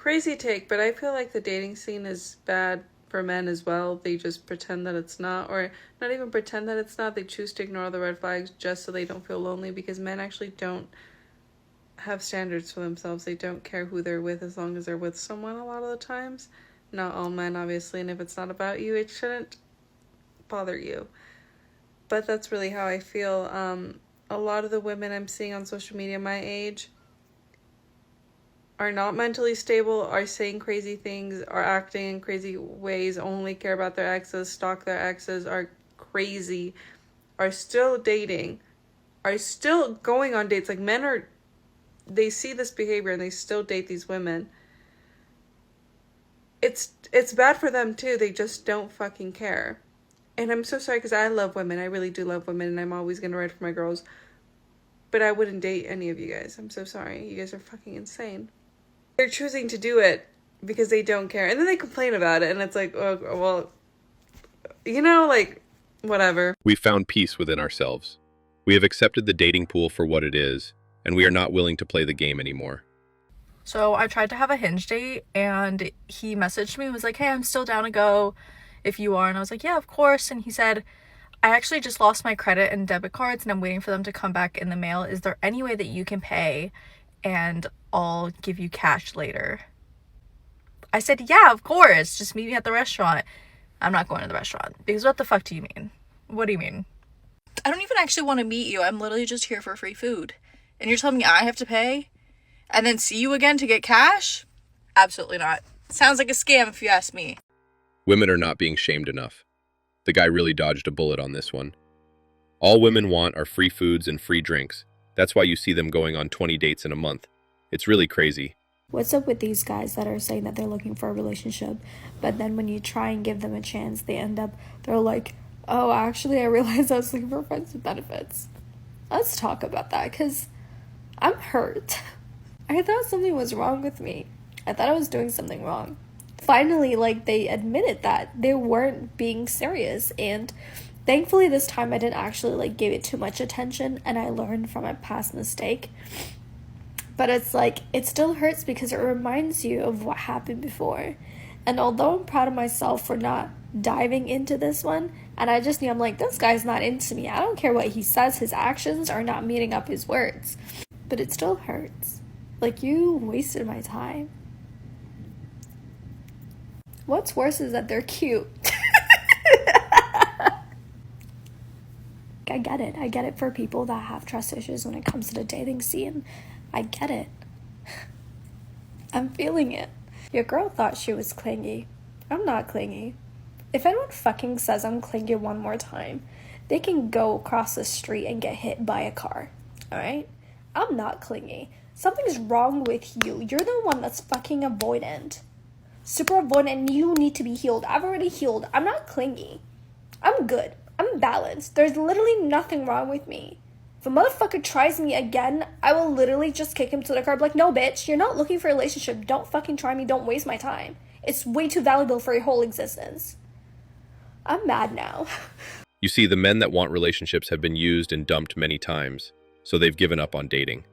Crazy take, but I feel like the dating scene is bad for men as well. They just pretend that it's not, or not even pretend that it's not. They choose to ignore the red flags just so they don't feel lonely, because men actually don't have standards for themselves. They don't care who they're with as long as they're with someone a lot of the times. Not all men, obviously, and if it's not about you, it shouldn't bother you. But that's really how I feel. A lot of the women I'm seeing on social media my age are not mentally stable, are saying crazy things, are acting in crazy ways, only care about their exes, stalk their exes, are crazy, are still dating, are still going on dates. Like, men are, they see this behavior and they still date these women. It's bad for them too. They just don't fucking care. And I'm so sorry, because I love women. I really do love women, and I'm always going to ride for my girls. But I wouldn't date any of you guys. I'm so sorry. You guys are fucking insane. They're choosing to do it because they don't care. And then they complain about it, and it's like, oh, well, you know, like, whatever. We found peace within ourselves. We have accepted the dating pool for what it is, and we are not willing to play the game anymore. So I tried to have a Hinge date, and he messaged me and was like, hey, I'm still down to go if you are. And I was like, yeah, of course. And he said, I actually just lost my credit and debit cards and I'm waiting for them to come back in the mail. Is there any way that you can pay and I'll give you cash later? I said, yeah, of course. Just meet me at the restaurant. I'm not going to the restaurant, because what the fuck do you mean? What do you mean? I don't even actually want to meet you. I'm literally just here for free food. And you're telling me I have to pay and then see you again to get cash? Absolutely not. Sounds like a scam if you ask me. Women are not being shamed enough. The guy really dodged a bullet on this one. All women want are free foods and free drinks. That's why you see them going on 20 dates in a month. It's really crazy. What's up with these guys that are saying that they're looking for a relationship, but then when you try and give them a chance, they're like, oh, actually, I realized I was looking for friends with benefits. Let's talk about that, because I'm hurt. I thought something was wrong with me. I thought I was doing something wrong. Finally, like, they admitted that they weren't being serious, and thankfully this time I didn't actually, like, give it too much attention, and I learned from my past mistake. But it's like, it still hurts because it reminds you of what happened before. And although I'm proud of myself for not diving into this one, and I just knew, I'm like, this guy's not into me. I don't care what he says, his actions are not meeting up his words. But it still hurts. Like, you wasted my time. What's worse is that they're cute. I get it. I get it for people that have trust issues when it comes to the dating scene. I get it. I'm feeling it. Your girl thought she was clingy. I'm not clingy. If anyone fucking says I'm clingy one more time, they can go across the street and get hit by a car. Alright? I'm not clingy. Something's wrong with you. You're the one that's fucking avoidant. Super avoidant, and you need to be healed. I've already healed. I'm not clingy. I'm good. I'm balanced. There's literally nothing wrong with me. If a motherfucker tries me again, I will literally just kick him to the curb like, no, bitch, you're not looking for a relationship. Don't fucking try me. Don't waste my time. It's way too valuable for your whole existence. I'm mad now. You see, the men that want relationships have been used and dumped many times, so they've given up on dating.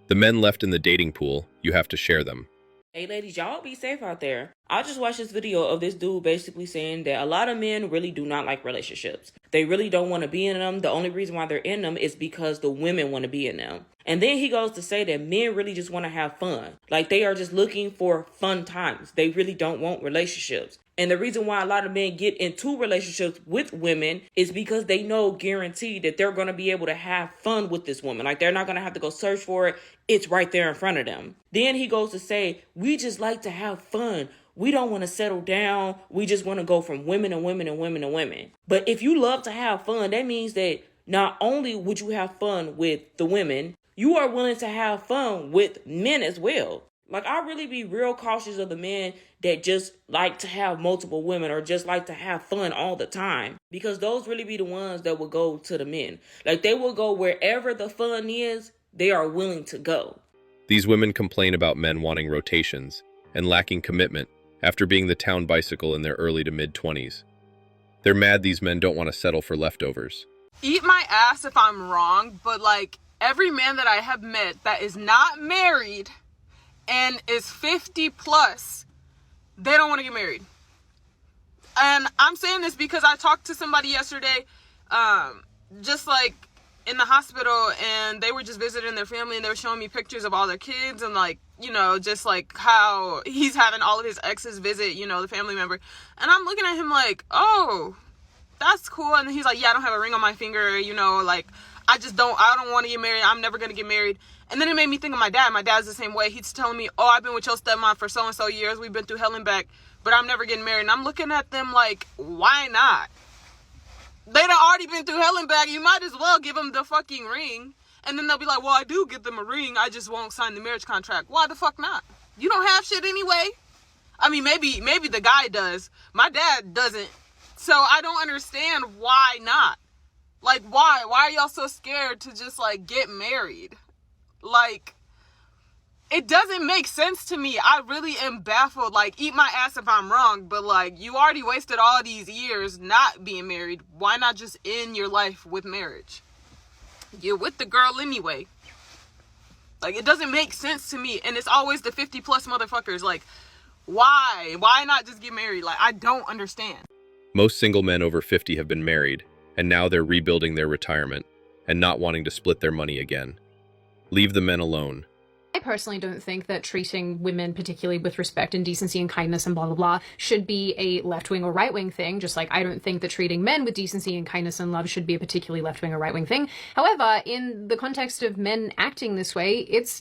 The men left in the dating pool, you have to share them. Hey ladies, y'all be safe out there. I just watched this video of this dude basically saying that a lot of men really do not like relationships. They really don't want to be in them. The only reason why they're in them is because the women want to be in them. And then he goes to say that men really just want to have fun. Like, they are just looking for fun times. They really don't want relationships. And the reason why a lot of men get into relationships with women is because they know guaranteed that they're going to be able to have fun with this woman. Like, they're not going to have to go search for it. It's right there in front of them. Then he goes to say, we just like to have fun. We don't want to settle down. We just want to go from women and women and women and women. But if you love to have fun, that means that not only would you have fun with the women, you are willing to have fun with men as well. Like, I really be real cautious of the men that just like to have multiple women or just like to have fun all the time. Because those really be the ones that will go to the men. Like, they will go wherever the fun is, they are willing to go. These women complain about men wanting rotations and lacking commitment after being the town bicycle in their early to mid-20s. They're mad these men don't want to settle for leftovers. Eat my ass if I'm wrong, but like, every man that I have met that is not married and is 50 plus, they don't want to get married. And I'm saying this because I talked to somebody yesterday, just like in the hospital, and they were just visiting their family, and they were showing me pictures of all their kids, and like, you know, just like how he's having all of his exes visit, you know, the family member. And I'm looking at him like, oh, that's cool. And he's like, yeah, I don't have a ring on my finger, you know, like, I don't want to get married. I'm never going to get married. And then it made me think of my dad. My dad's the same way. He's telling me, oh, I've been with your stepmom for so-and-so years. We've been through hell and back, but I'm never getting married. And I'm looking at them like, why not? They done already been through hell and back. You might as well give them the fucking ring. And then they'll be like, well, I do give them a ring. I just won't sign the marriage contract. Why the fuck not? You don't have shit anyway. I mean, maybe the guy does. My dad doesn't. So I don't understand why not. Like, why? Why are y'all so scared to just, like, get married? Like, it doesn't make sense to me. I really am baffled. Like, eat my ass if I'm wrong, but, like, you already wasted all these years not being married. Why not just end your life with marriage? You're with the girl anyway. Like, it doesn't make sense to me. And it's always the 50 plus motherfuckers. Like, why? Why not just get married? Like, I don't understand. Most single men over 50 have been married, and now they're rebuilding their retirement and not wanting to split their money again. Leave the men alone. I personally don't think that treating women, particularly with respect and decency and kindness and blah, blah, blah, should be a left-wing or right-wing thing, just like I don't think that treating men with decency and kindness and love should be a particularly left-wing or right-wing thing. However, in the context of men acting this way, it's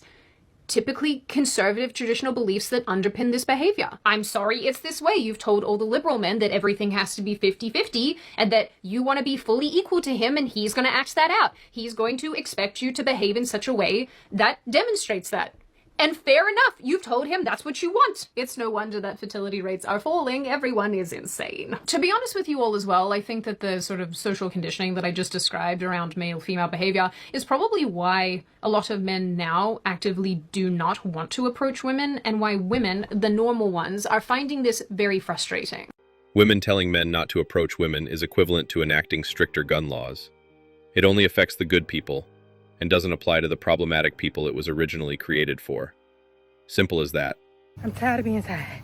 typically conservative traditional beliefs that underpin this behavior. I'm sorry it's this way. You've told all the liberal men that everything has to be 50-50 and that you want to be fully equal to him, and he's going to act that out. He's going to expect you to behave in such a way that demonstrates that. And fair enough, you've told him that's what you want. It's no wonder that fertility rates are falling. Everyone is insane. To be honest with you all as well, I think that the sort of social conditioning that I just described around male-female behavior is probably why a lot of men now actively do not want to approach women, and why women, the normal ones, are finding this very frustrating. Women telling men not to approach women is equivalent to enacting stricter gun laws. It only affects the good people, and doesn't apply to the problematic people it was originally created for. Simple as that. I'm tired of being tired.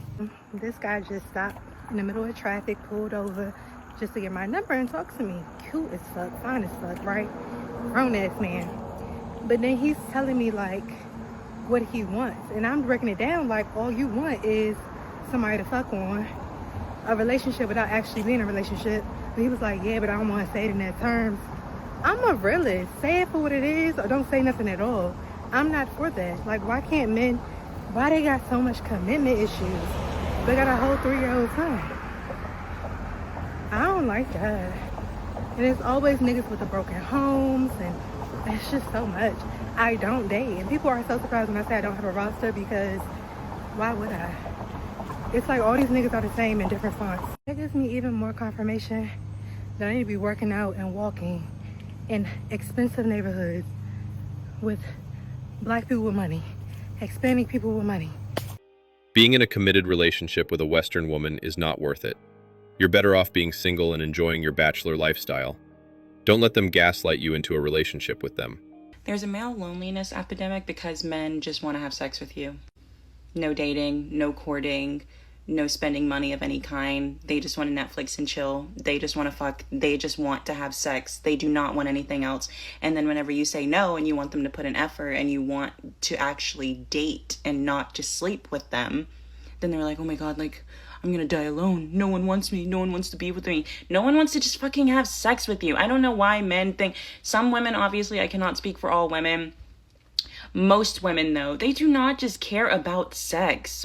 This guy just stopped in the middle of traffic, pulled over just to get my number and talk to me. Cute as fuck, fine as fuck, right? Grown ass man. But then he's telling me like what he wants, and I'm breaking it down like all you want is somebody to fuck on, a relationship without actually being a relationship. But he was like, yeah, but I don't want to say it in that terms. I'm a realist. Say it for what it is, or don't say nothing at all. I'm not for that. Like, why can't men, why they got so much commitment issues? They got a whole 3-year-old son. I don't like that. And it's always niggas with the broken homes, and it's just so much. I don't date. And people are so surprised when I say I don't have a roster, because why would I? It's like all these niggas are the same in different fonts. That gives me even more confirmation that I need to be working out and walking in expensive neighborhoods with black people with money, Hispanic people with money. Being in a committed relationship with a Western woman is not worth it. You're better off being single and enjoying your bachelor lifestyle. Don't let them gaslight you into a relationship with them. There's a male loneliness epidemic because men just want to have sex with you. No dating, no courting, no spending money of any kind. They just want to Netflix and chill. They just want to fuck. They just want to have sex. They do not want anything else. And then whenever you say no and you want them to put an effort and you want to actually date and not just sleep with them, then they're like, oh my God, like, I'm gonna die alone. No one wants me. No one wants to be with me. No one wants to just fucking have sex with you. I don't know why men think. Some women, obviously, I cannot speak for all women. Most women, though, they do not just care about sex.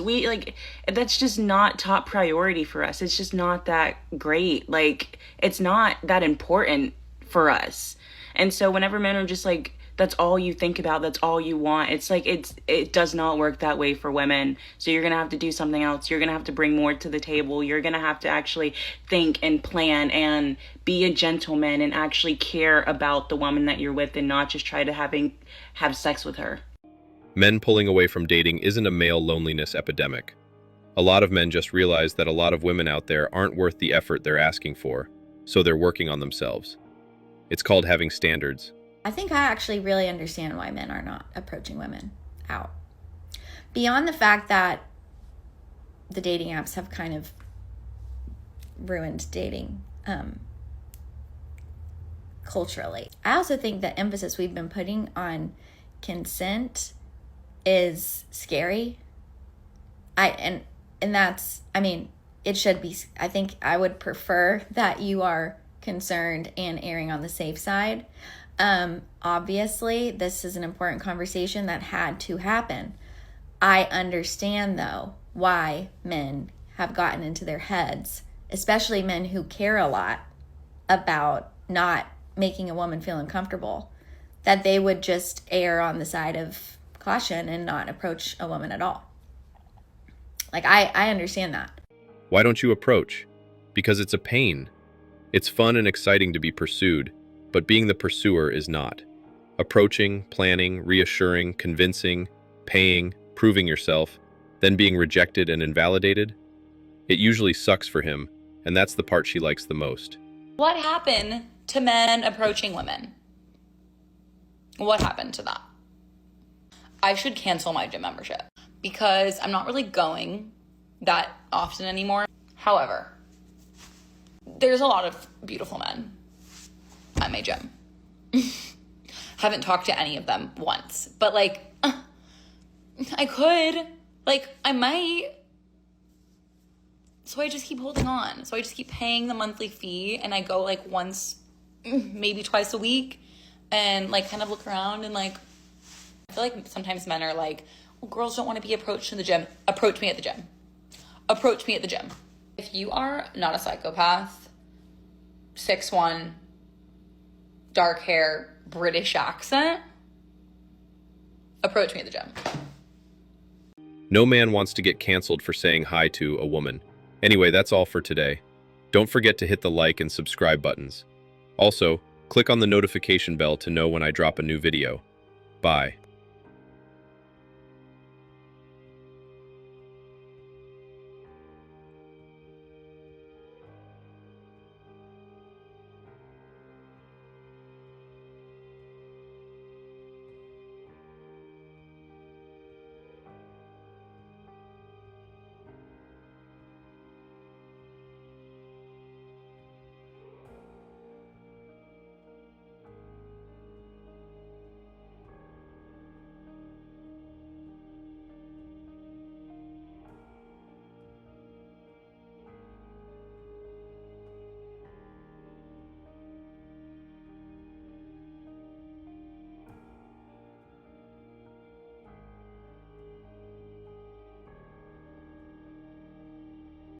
That's just not top priority for us. It's just not that great. Like, it's not that important for us. And so whenever men are just like, that's all you think about, that's all you want, it's like, it does not work that way for women. So you're gonna have to do something else. You're gonna have to bring more to the table. You're gonna have to actually think and plan and be a gentleman and actually care about the woman that you're with, and not just try to have sex with her. Men pulling away from dating isn't a male loneliness epidemic. A lot of men just realize that a lot of women out there aren't worth the effort they're asking for, so they're working on themselves. It's called having standards. I think I actually really understand why men are not approaching women out. beyond the fact that the dating apps have kind of ruined dating culturally, I also think the emphasis we've been putting on consent is scary. And that's, I mean, it should be. I think I would prefer that you are concerned and erring on the safe side. Obviously, this is an important conversation that had to happen. I understand, though, why men have gotten into their heads, especially men who care a lot about not making a woman feel uncomfortable, that they would just err on the side of caution and not approach a woman at all. Like, I understand that. Why don't you approach? Because it's a pain. It's fun and exciting to be pursued, but being the pursuer is not. Approaching, planning, reassuring, convincing, paying, proving yourself, then being rejected and invalidated? It usually sucks for him, and that's the part she likes the most. What happened to men approaching women? What happened to that? I should cancel my gym membership because I'm not really going that often anymore. However, there's a lot of beautiful men at my gym. Haven't talked to any of them once, but like, I could, like, I might. So I just keep holding on. So I just keep paying the monthly fee, and I go like once, maybe twice a week, and like kind of look around, and like, I feel like sometimes men are like, well, girls don't want to be approached in the gym. Approach me at the gym. Approach me at the gym. If you are not a psychopath, 6'1", dark hair, British accent, approach me at the gym. No man wants to get canceled for saying hi to a woman. Anyway, that's all for today. Don't forget to hit the like and subscribe buttons. Also, click on the notification bell to know when I drop a new video. Bye.